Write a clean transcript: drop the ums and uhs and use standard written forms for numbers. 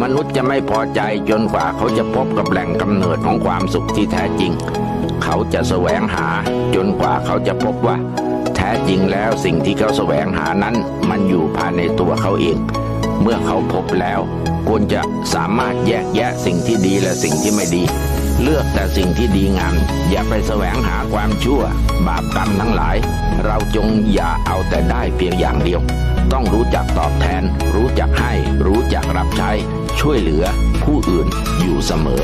มนุษย์จะไม่พอใจจนกว่าเขาจะพบกับแหล่งกำเนิดของความสุขที่แท้จริงเขาจะแสวงหาจนกว่าเขาจะพบว่าแท้จริงแล้วสิ่งที่เขาแสวงหานั้นมันอยู่ภายในตัวเขาเองเมื่อเขาพบแล้วควรจะสามารถแยกแยะสิ่งที่ดีและสิ่งที่ไม่ดีเลือกแต่สิ่งที่ดีงามอย่าไปแสวงหาความชั่วบาปกรรมทั้งหลายเราจงอย่าเอาแต่ได้เพียงอย่างเดียวต้องรู้จักตอบแทนรู้จักให้รู้จักรับใช้ช่วยเหลือผู้อื่นอยู่เสมอ